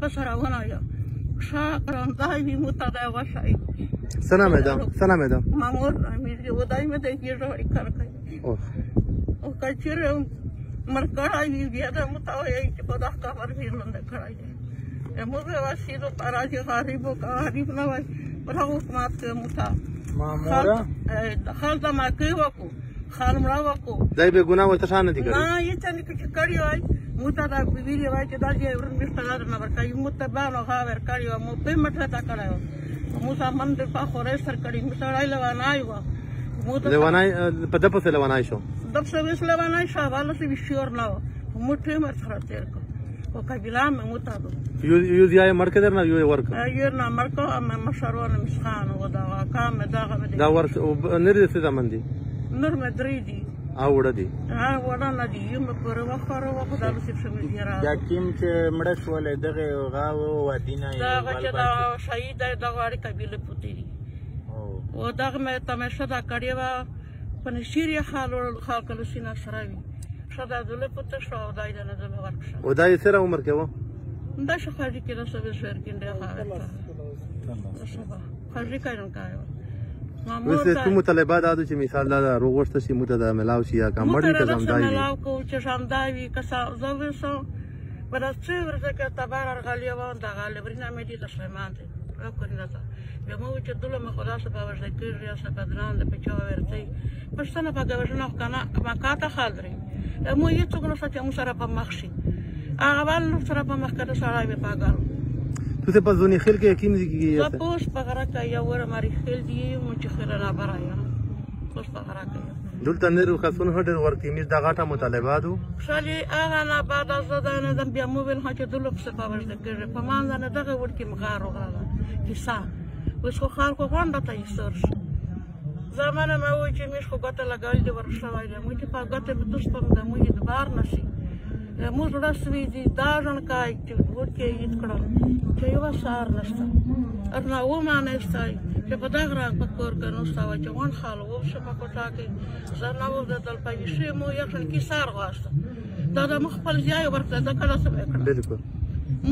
بسرعه يا شاكرا دايما متداوى شيء سلام مدام مامور امير ودايما يجرو يكرك وكثير مركا يبيدا متوي بدا خبر في من كراي مو واسيدو براجي غريبو غريب نوي برغو مات متا مامورا دخلت ما كيوكو خان مراوكو دای به ګناه ورته شان دي نا یتنی کی کړی وای موتا دا ویری وای چې دا یې ورن مستګار نه ورکای موتا باندې خاور کړی مو په مټه تا کړو موتا من د په خورې سر کړی مستړای لوانای و موتا لوانای په دپه سره لوانای شو دپ سرویس لوانای شاواله سی وشور نه موټه مر سره تیر کو او قبیله مې موتا دو یو ځای مرکه درنه یو ورک یو نه مرکه مشرونه مسخان و دا کام دا ورک نری څه زمون دي نور مدريدي وړه دي وړه نه دي یم پر وخره وخت د لسی شمل دی را دا کیم چې مړ شول دغه غاو و دینه دا چې دا شهید د غاړي قبيله پوتې او دا مې تمشه دا کړی و په نشيري خلک له سینا سره شدا دله پته شو دای نه دله ورکشه او دای سره عمر کې و دا شو خاجي کې له سبه شهر کې نه خاجي کایون کایو وسه کوم طالبات دادو چې مثال دا روغشت شي مت دا ملاو شي یا کمړی ته زمدای ملاو کو چې زمدای کسا زوسو ورڅ ورته تبار غالي و دا غالبرینه مې دي تسلیمان دي او کړی دا به مو چې دله مې خدا سبا ورته کړی یا سبا دران د پچا ورته پښتنه په غوښنه کنه ما کاته خالري مو یې څنګه نو چې مو سره په مخشي هغه ول سره په مخ کړه سره به پاګل تو ته په ځونی خل کې یقین دي کیږي زه پوس په غره کې یو ور مری خل دي مو چې خلنا برایا پوس په غره کې دلته نرو خاصونه هډر ورته می دا غاټه مطالباتو شالي هغه نه بعد از زدان د بیا مو ویل چې دلته څه په ورته کې په مان نه دغه ور کې مغارو غاله کیسه وس خو خار کو غونډه ته یسرش زمانه ما و چې مش خو ګټه لګال دي ورشوای دي مو چې په ګټه په توس په د مو د بار نشي مو رسوي دي دا ځن کای چې ورته یې کړو چې یو سار نشته ارنا و ما نشته چې په دغه را په کور کې نو ستو چې وان خالو و شپه کوټه کې زنه و د دل په شی مو یو کې سار غواسته دا د مخبل ځای ورته دا کله سم کړ بالکل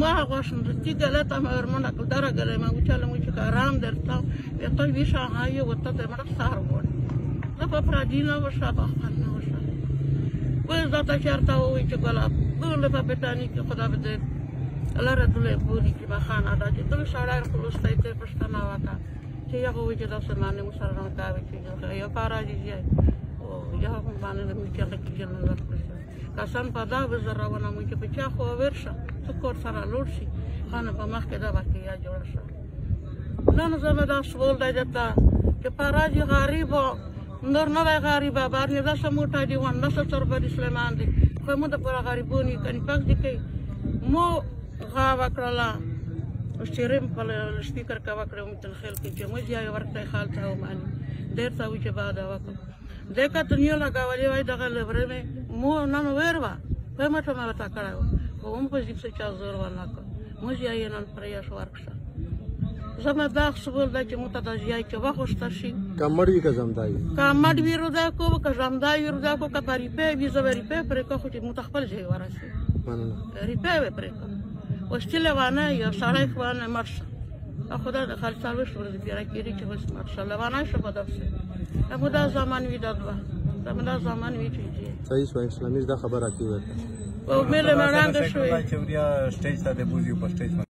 ما غوښم چې ګلته مې ورمنه کړ درګلې ما وچاله مو چې آرام درته یا ته ویشه هاي وته ته مړ سار وړ دا په پراجینه و شپه خپل و شپه وې دا ته چارته وې چې ګلاب دغه په پټانی کې خدا به دې لاره دله پوری کې بخان ادا چې ته شاړای خلوستای ته پښتنه واکا چې یو وې چې دا سمانه مسلمان کاوي چې یو پاراجی او یو باندې مې چې لکه چې نه ورکړي کسان په دا وزراونه مو چې په چا خو ورشه څو کور سره لور شي خانه په مخ کې دا واقعیا جوړ شو نن زموږ دا سوال دی چې پاراجی غریب نور نه غریب باندې دا سموټه دی ون نس تر په اسلام دي خو مو د پر غریبونی کني پک دي کوي مو غا وکړه شیرم په سپیکر کا وکړه متل خل کې چې مو ځای ورته خال ته مانی ډېر تا وی چې بعد وکړه دغه دنیا لګاولې وای دغه لبره مو نن وروا په مټه ما وتا کړو کوم په دې څه چا زور ونه کړ مو ځای نن پریا شو ورکړه زما دا خپل د چې مو ته ځای کې واخښت شي کمړی کا زمدای کمړ ویرو دا کو کا زمدای ویرو دا کو کا پری په وی زوري په پر کو چې مو خپل ځای ورسي مننه ریپه پر کو وشتله وانه یا سړی خوانه مرش خدا د خالص سرویس ور دي راکېږي چې بس ماشاءالله وانه شو په داسه هغه دا زمان وی دغه دا زمان وی چې صحیح شو اسلامي دا خبره کوي او مله مرانګ شوې چې وریا سټیج ته د بوزي په سټیج